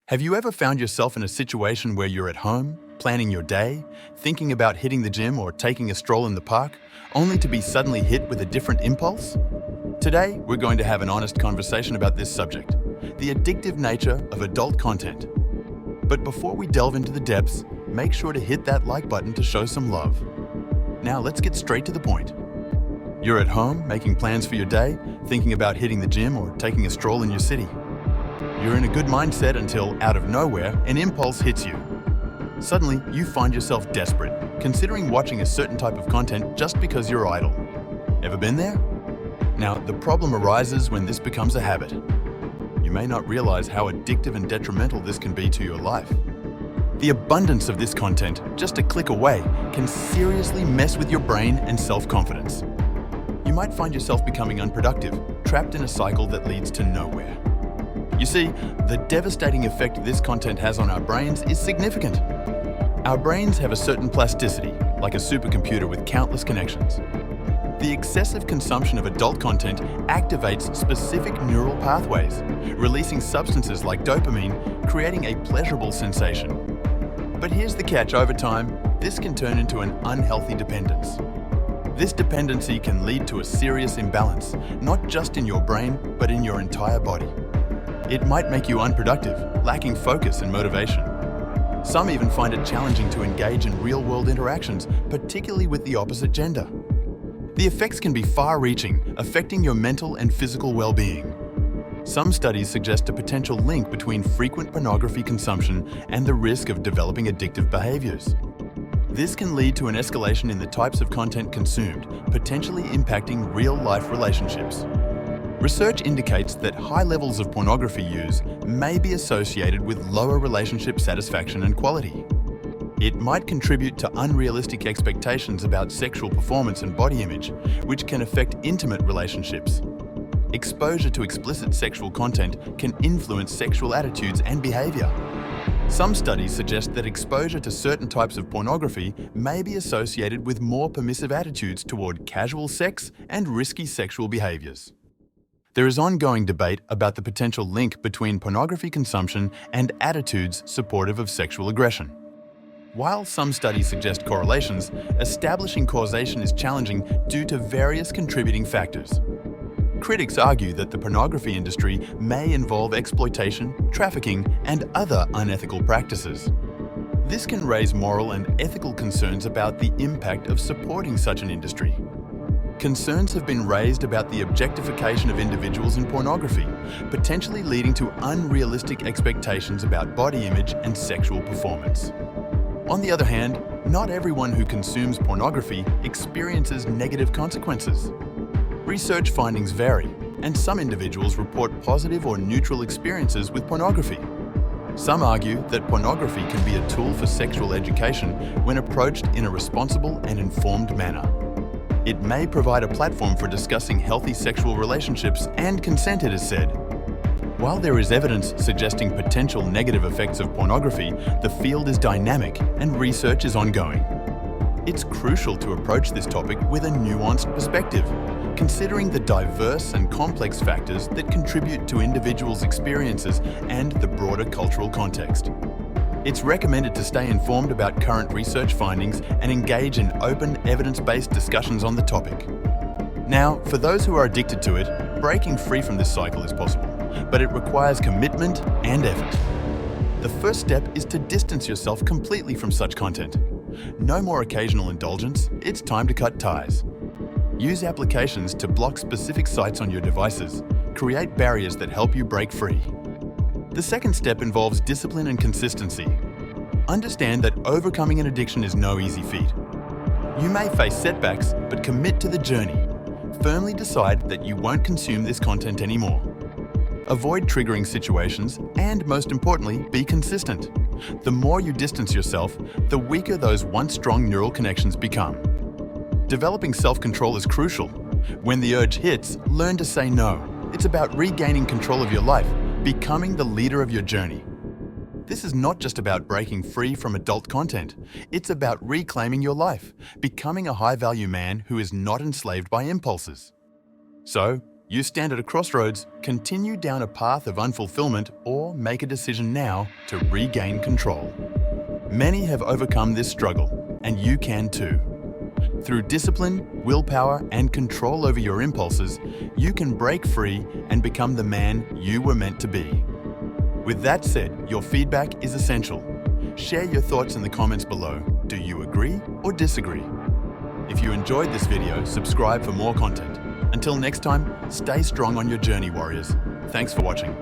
Have you ever found yourself in a situation where you're at home, planning your day, thinking about hitting the gym or taking a stroll in the park, only to be suddenly hit with a different impulse? Today, we're going to have an honest conversation about this subject, the addictive nature of adult content. But before we delve into the depths, make sure to hit that like button to show some love. Now let's get straight to the point. You're at home, making plans for your day, thinking about hitting the gym or taking a stroll in your city. You're in a good mindset until, out of nowhere, an impulse hits you. Suddenly, you find yourself desperate, considering watching a certain type of content just because you're idle. Ever been there? Now, the problem arises when this becomes a habit. You may not realize how addictive and detrimental this can be to your life. The abundance of this content, just a click away, can seriously mess with your brain and self-confidence. You might find yourself becoming unproductive, trapped in a cycle that leads to nowhere. You see, the devastating effect this content has on our brains is significant. Our brains have a certain plasticity, like a supercomputer with countless connections. The excessive consumption of adult content activates specific neural pathways, releasing substances like dopamine, creating a pleasurable sensation. But here's the catch: over time, this can turn into an unhealthy dependence. This dependency can lead to a serious imbalance, not just in your brain, but in your entire body. It might make you unproductive, lacking focus and motivation. Some even find it challenging to engage in real-world interactions, particularly with the opposite gender. The effects can be far-reaching, affecting your mental and physical well-being. Some studies suggest a potential link between frequent pornography consumption and the risk of developing addictive behaviors. This can lead to an escalation in the types of content consumed, potentially impacting real-life relationships. Research indicates that high levels of pornography use may be associated with lower relationship satisfaction and quality. It might contribute to unrealistic expectations about sexual performance and body image, which can affect intimate relationships. Exposure to explicit sexual content can influence sexual attitudes and behavior. Some studies suggest that exposure to certain types of pornography may be associated with more permissive attitudes toward casual sex and risky sexual behaviors. There is ongoing debate about the potential link between pornography consumption and attitudes supportive of sexual aggression. While some studies suggest correlations, establishing causation is challenging due to various contributing factors. Critics argue that the pornography industry may involve exploitation, trafficking, and other unethical practices. This can raise moral and ethical concerns about the impact of supporting such an industry. Concerns have been raised about the objectification of individuals in pornography, potentially leading to unrealistic expectations about body image and sexual performance. On the other hand, not everyone who consumes pornography experiences negative consequences. Research findings vary, and some individuals report positive or neutral experiences with pornography. Some argue that pornography can be a tool for sexual education when approached in a responsible and informed manner. It may provide a platform for discussing healthy sexual relationships and consent, it is said. While there is evidence suggesting potential negative effects of pornography, the field is dynamic and research is ongoing. It's crucial to approach this topic with a nuanced perspective, considering the diverse and complex factors that contribute to individuals' experiences and the broader cultural context. It's recommended to stay informed about current research findings and engage in open, evidence-based discussions on the topic. Now, for those who are addicted to it, breaking free from this cycle is possible, but it requires commitment and effort. The first step is to distance yourself completely from such content. No more occasional indulgence, it's time to cut ties. Use applications to block specific sites on your devices. Create barriers that help you break free. The second step involves discipline and consistency. Understand that overcoming an addiction is no easy feat. You may face setbacks, but commit to the journey. Firmly decide that you won't consume this content anymore. Avoid triggering situations, and most importantly, be consistent. The more you distance yourself, the weaker those once strong neural connections become. Developing self-control is crucial. When the urge hits, learn to say no. It's about regaining control of your life, becoming the leader of your journey. This is not just about breaking free from adult content. It's about reclaiming your life, becoming a high-value man who is not enslaved by impulses. So, You stand at a crossroads, continue down a path of unfulfillment, or make a decision now to regain control. Many have overcome this struggle, and you can too. Through discipline, willpower, and control over your impulses, you can break free and become the man you were meant to be. With that said, your feedback is essential. Share your thoughts in the comments below. Do you agree or disagree? If you enjoyed this video, subscribe for more content. Until next time, stay strong on your journey, warriors. Thanks for watching.